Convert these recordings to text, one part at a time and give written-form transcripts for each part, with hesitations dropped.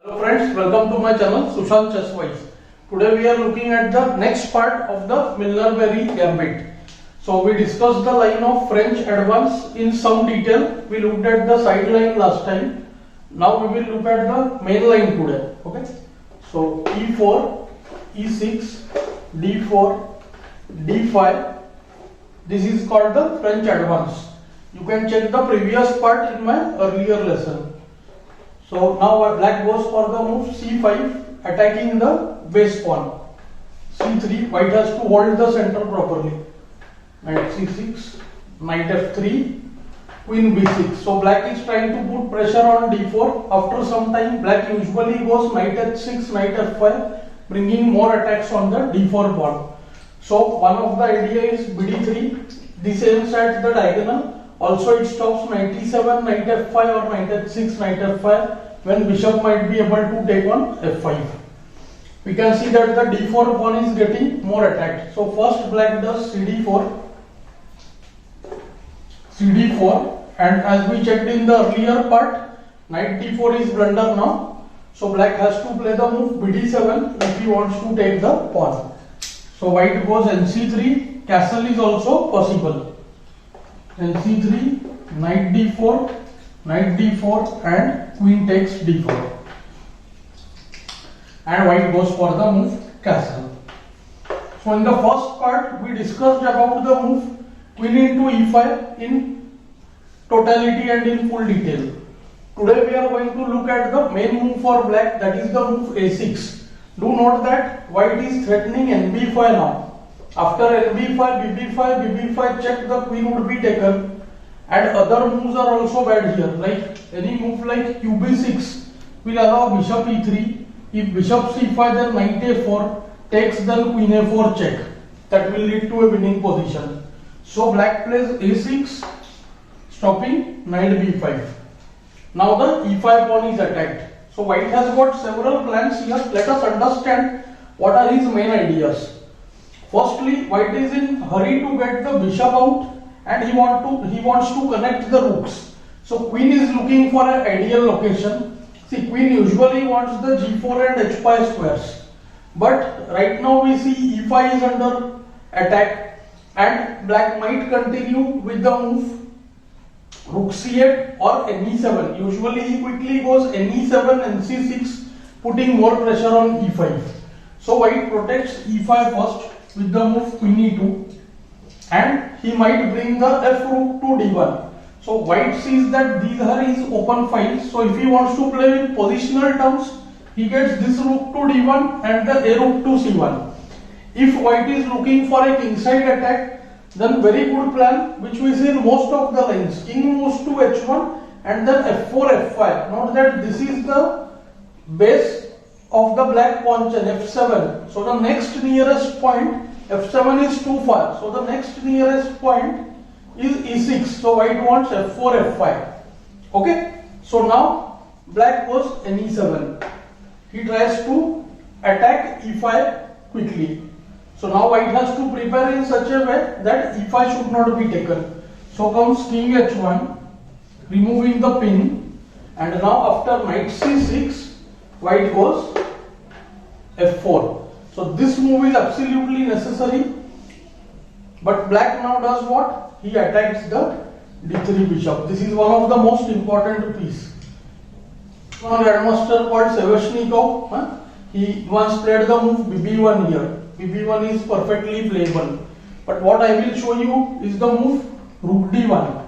Hello friends, welcome to my channel SushantChessWise. Today we are looking at the next part of the Milner Gambit. So we discussed the line of French advance in some detail. We looked at the side line last time. Now we will look at the main line today. Okay. So E4, E6, D4, D5. This is called the French advance. You can check the previous part in my earlier lesson. So now black goes for the move c5, attacking the base pawn. c3, white has to hold the center properly. Knight c6, knight f3, queen b6. So black is trying to put pressure on d4. After some time, black usually goes knight h6, knight f5, bringing more attacks on the d4 pawn. So one of the idea is bd3. This aims at the diagonal. Also it stops knight e7, knight f5 or knight h6, knight f5 when bishop might be able to take on f5. We can see that the d4 pawn is getting more attacked. So first black does cd4, and as we checked in the earlier part, knight d4 is blunder now. So black has to play the move bd7 if he wants to take the pawn. So white goes nc3, castle is also possible. nc3, knight d4, and queen takes d4, and white goes for the move castle. So in the first part we discussed about the move queen into e5 in totality and in full detail. Today we are going to look at the main move for black, that is the move a6. Do note that white is threatening nb5 now. After nb5, bb5 check, the queen would be taken, and other moves are also bad here. Like any move like qb6 will allow bishop e3. If bishop c5, then knight a4 takes, then queen a4 check. That will lead to a winning position. So black plays a6, stopping knight b5. Now the e5 pawn is attacked. So white has got several plans here. Let us understand what are his main ideas. Firstly, white is in hurry to get the bishop out, and he wants to connect the rooks. So queen is looking for an ideal location. See, queen usually wants the g4 and h5 squares, but right now we see e5 is under attack, and black might continue with the move rook c8 or ne7. Usually he quickly goes ne7, nc6, putting more pressure on e5. So white protects e5 first with the move queen e2, and he might bring the f rook to d1. So white sees that these are his open files. So if he wants to play with positional terms, he gets this rook to d1 and the a rook to c1. If white is looking for a kingside attack, then very good plan which we see in most of the lines. King moves to h1 and then f4, f5. Note that this is the base of the black pawn chain, f7. So the next nearest point, f7 is too far. So the next nearest point is e6. So white wants f4, f5. Okay. So now black goes ne7. He tries to attack e5 quickly. So now white has to prepare in such a way that e5 should not be taken. So comes king h1, removing the pin, and now after knight c6, white goes f4. So this move is absolutely necessary, but black now does what? He attacks the d3 bishop. This is one of the most important piece. One grandmaster called Seveshnikov, he once played the move bb1 here. bb1 is perfectly playable, but what I will show you is the move rook d1.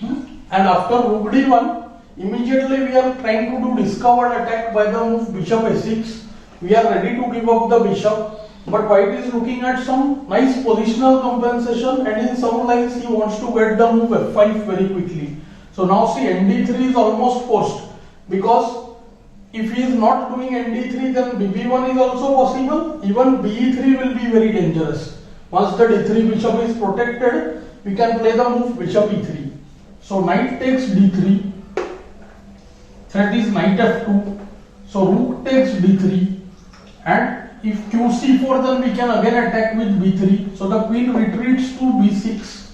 And after rook d1, immediately we are trying to do discovered attack by the move bishop a6. We are ready to give up the bishop, but white is looking at some nice positional compensation, and in some lines he wants to get the move f5 very quickly. So now see, nd3 is almost forced, because if he is not doing nd3, then bb1 is also possible. Even be3 will be very dangerous. Once the d3 bishop is protected, we can play the move bishop e3. So knight takes d3, threat is knight f2, so rook takes d3, and if qc4, then we can again attack with b3. So the queen retreats to b6,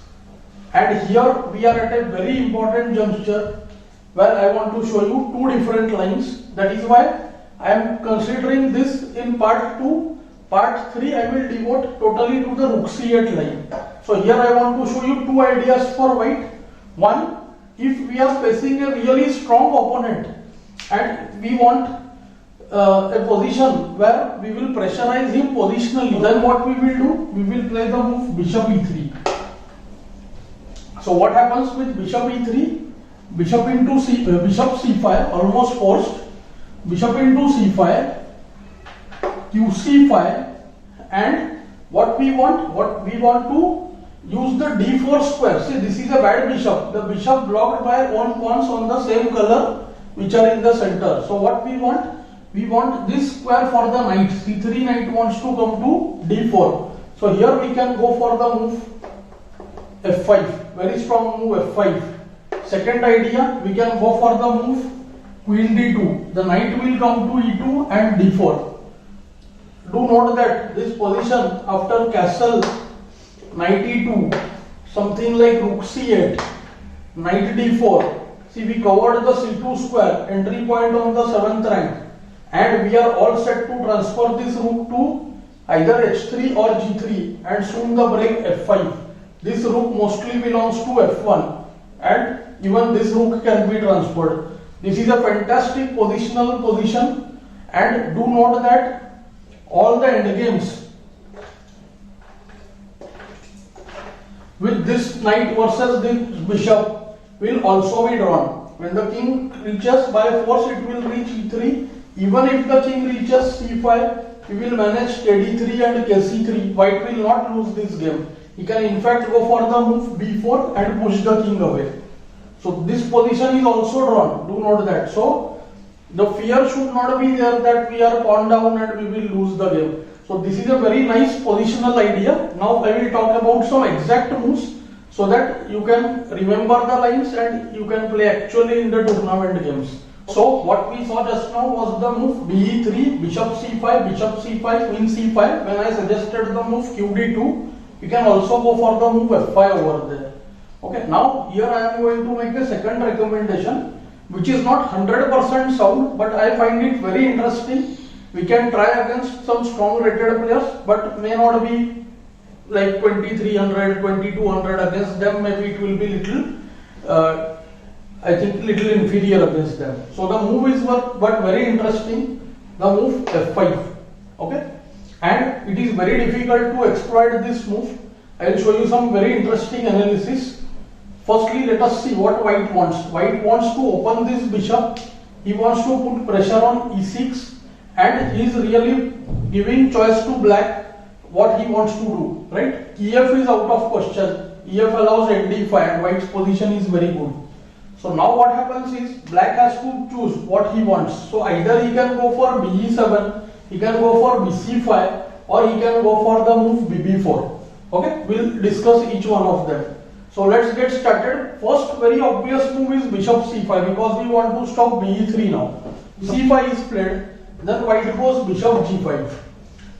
and here we are at a very important juncture. where I want to show you two different lines. That is why I am considering this in part 2. Part 3 I will devote totally to the rook c8 line. So here I want to show you two ideas for white. One, if we are facing a really strong opponent and we want a position where we will pressurize him positionally, then what we will do? We will play the move bishop e3. So what happens with bishop e3? Bishop into bishop c5, almost forced. Bishop into c5, qc5, and what we want? We want to use the d4 square. See, this is a bad bishop. The bishop blocked by one pawns on the same color which are in the center. So what we want? We want this square for the knight. c3 knight wants to come to d4. So here we can go for the move f5. Very strong move f5. Second idea, we can go for the move queen d2. The knight will come to e2 and d4. Do note that this position after castle, knight e2, something like rook c8, knight d4. See, we covered the c2 square, entry point on the 7th rank, and we are all set to transfer this rook to either h3 or g3, and soon the break f5. This rook mostly belongs to f1, and even this rook can be transferred. This is a fantastic positional position, and do note that all the endgames with this knight versus this bishop will also be drawn. When the king reaches by force, it will reach e3. Even if the king reaches c5, he will manage kd3 and kc3. White will not lose this game. He can in fact go for the move b4 and push the king away. So this position is also drawn. Do note that. So the fear should not be there that we are pawn down and we will lose the game. So this is a very nice positional idea. Now I will talk about some exact moves so that you can remember the lines and you can play actually in the tournament games. So what we saw just now was the move be3, bishop c5, bishop c5, queen c5. When I suggested the move qd2, you can also go for the move f5 over there. Okay, now here I am going to make a second recommendation, which is not 100% sound, but I find it very interesting. We can try against some strong rated players, but may not be like 2300, 2200 against them. Maybe it will be little, I think little inferior against them. So the move is but very interesting. The move f5. Okay, and it is very difficult to exploit this move. I will show you some very interesting analysis. Firstly, let us see what white wants. White wants to open this bishop. He wants to put pressure on e6, and he is really giving choice to black what he wants to do. Right? ef is out of question. Ef allows nd5, and white's position is very good. So now what happens is black has to choose what he wants. So either he can go for be7, he can go for bc5, or he can go for the move bb4. Okay? We'll discuss each one of them. So let's get started. First very obvious move is bishop c5 because we want to stop be3 now. c5 is played, then white goes bishop g5.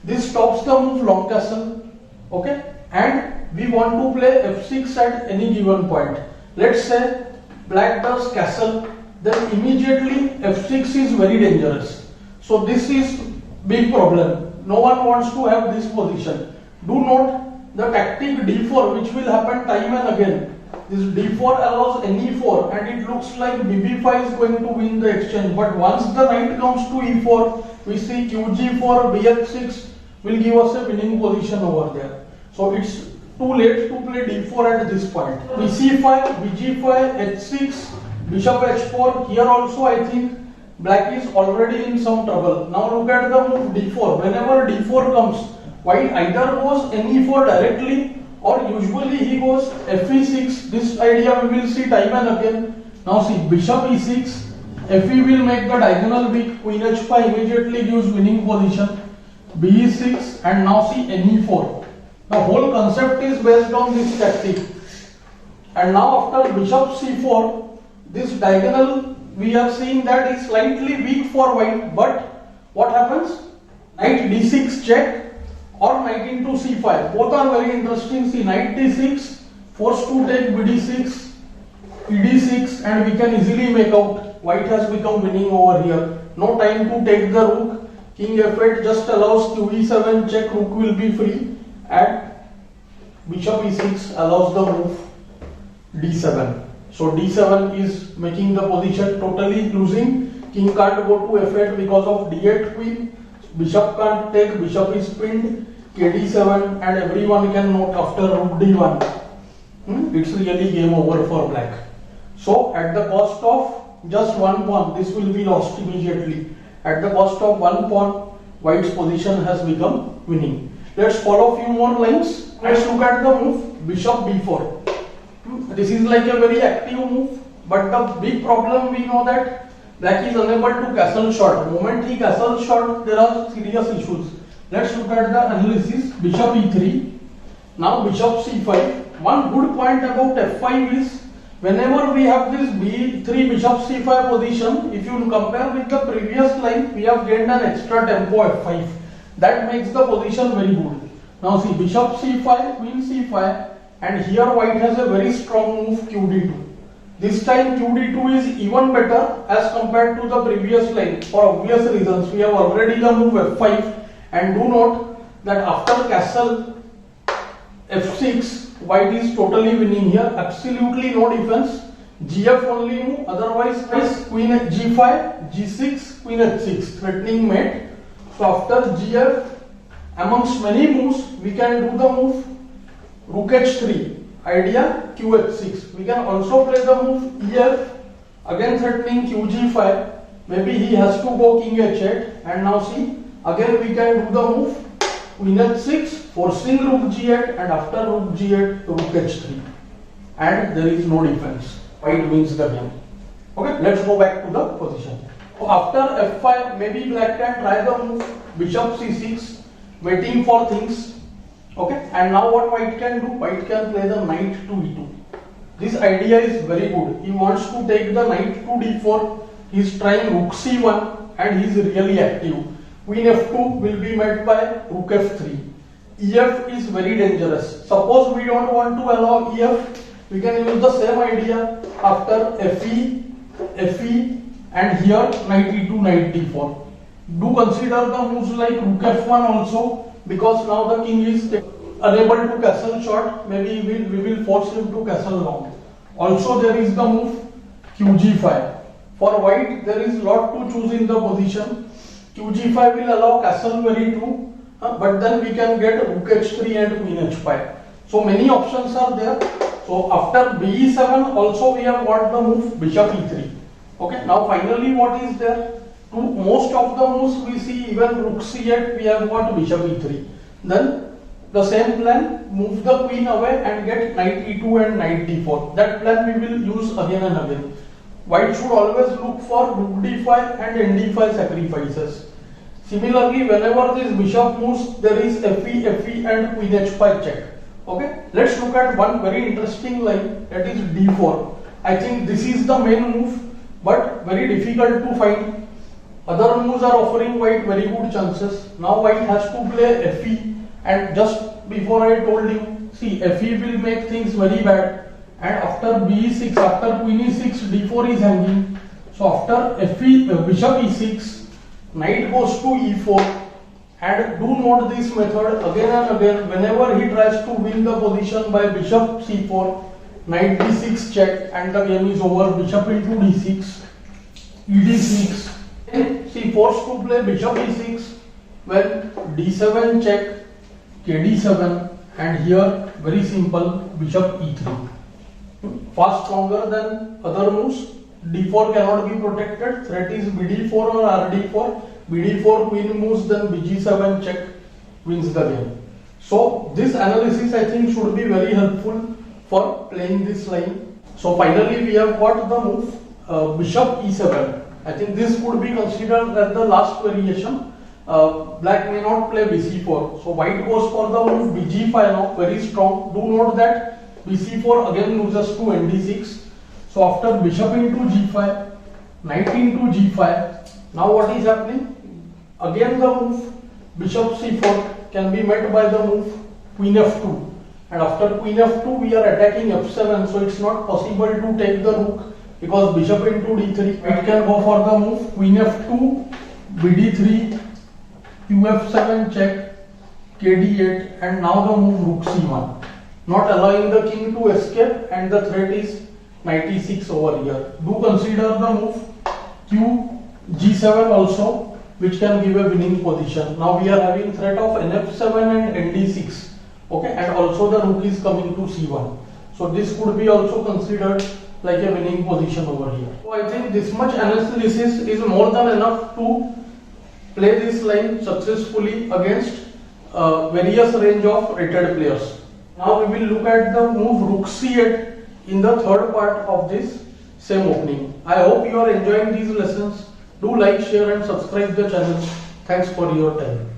This stops the move long castle. Okay, and we want to play f6 at any given point. Let's say black does castle, then immediately f6 is very dangerous. So this is big problem. No one wants to have this position. Do note the tactic d4, which will happen time and again. This d4 allows ne4, and it looks like bb5 is going to win the exchange. But once the knight comes to e4, we see qg4, bh6 will give us a winning position over there. So it's too late to play d4 at this point. bc5, bg5, h6, bishop h4. Here also I think black is already in some trouble. Now look at the move d4. Whenever d4 comes, white either goes ne4 directly, or usually he goes fe6. This idea we will see time and again. Now see, bishop e6, fe will make the diagonal weak, queen h5 immediately gives winning position, be6, and now see ne4. The whole concept is based on this tactic. And now after bishop c4, this diagonal we are seeing that is slightly weak for white, but what happens? Knight d6 check, or knight into c5. Both are very interesting. See, knight d6, forced to take bd6, ed6, and we can easily make out white has become winning over here. No time to take the rook. King f8 just allows qe7 check, rook will be free, and bishop e6 allows the move d7. So d7 is making the position totally losing. King can't go to f8 because of d8 queen. Bishop can't take, bishop is pinned, kd7, and everyone can note after rook d1. It's really game over for black. So at the cost of just one pawn, this will be lost immediately. At the cost of one pawn, white's position has become winning. Let's follow few more lines. Let's look at the move bishop b4. This is like a very active move, but the big problem we know that black is unable to castle short. The moment he castles short, there are serious issues. Let's look at the analysis. Bishop e3. Now bishop c5. One good point about f5 is whenever we have this b3 bishop c5 position, if you compare with the previous line, we have gained an extra tempo f5. That makes the position very good. Now see, bishop c5, queen c5, and here white has a very strong move qd2. This time qd2 is even better as compared to the previous line for obvious reasons. We have already the move f5, and do note that after castle f6, white is totally winning here. Absolutely no defense. gf only move, otherwise queen at g5, g6, queen h6, threatening mate. So after gf, amongst many moves, we can do the move rook h3, idea qh6. We can also play the move ef, again threatening qg5. Maybe he has to go king h8, and now see, again we can do the move queen h6, forcing rook g8, and after rook g8, rook h3. And there is no defense. White wins the game. Okay, let's go back to the position. So after f5, maybe black can try the move bishop c6, waiting for things. Okay, and now what white can do? White can play the knight to e2. This idea is very good. He wants to take the knight to d4. He is trying rook c1, and he is really active. Queen f2 will be met by rook f3. ef is very dangerous. Suppose we don't want to allow ef, we can use the same idea after fe, and here knight e2, knight d4. Do consider the moves like rook f1 also, because now the king is unable to castle short. Maybe we will force him to castle long. Also there is the move qg5. For white, there is lot to choose in the position. qg5 will allow castle very true, but then we can get rook h3 and queen h5. So many options are there. So after be7 also we have got the move bishop e3. Okay, now finally what is there? To most of the moves we see, even rook c8 we have got bishop e3. Then the same plan, move the queen away and get knight e2 and knight d4. That plan we will use again and again. White should always look for rook d5 and nd5 sacrifices. Similarly, whenever this bishop moves, there is fe and queen h5 check. Okay, let's look at one very interesting line, that is d4. I think this is the main move, but very difficult to find. Other moves are offering white very good chances. Now white has to play fe, and just before I told you, see, fe will make things very bad. And after b6, after queen e6, d4 is hanging. So after bishop e6, knight goes to e4. And do note this method again and again. Whenever he tries to win the position by bishop c4, knight d6 check, and the game is over. Bishop into d6, ed6. See, forced to play bishop e6 when d7 check, kd7, and here very simple bishop e3. Far stronger than other moves. d4 cannot be protected. Threat is bd4 or rd4. bd4 queen moves, then bg7 check wins the game. So this analysis I think should be very helpful for playing this line. So finally we have got the move bishop e7. I think this could be considered as the last variation. Black may not play bc4. So white goes for the move bg5 now, very strong. Do note that bc4 again loses to nd6. So after bishop into g5, knight into g5, now what is happening? Again the move bishop c4 can be met by the move queen f2. and after queen f2 we are attacking f7, so it's not possible to take the rook because bishop into d3. It can go for the move queen f2, bd3, qf7 check, kd8, and now the move rook c1, not allowing the king to escape, and the threat is knight e6 over here. Do consider the move q g7 also, which can give a winning position. Now we are having threat of nf7 and nd6, okay, and also the rook is coming to c1, so this could be also considered like a winning position over here. So I think this much analysis is more than enough to play this line successfully against various range of rated players. Now we will look at the move rook c8 in the third part of this same opening. I hope you are enjoying these lessons. Do like, share and subscribe the channel. Thanks for your time.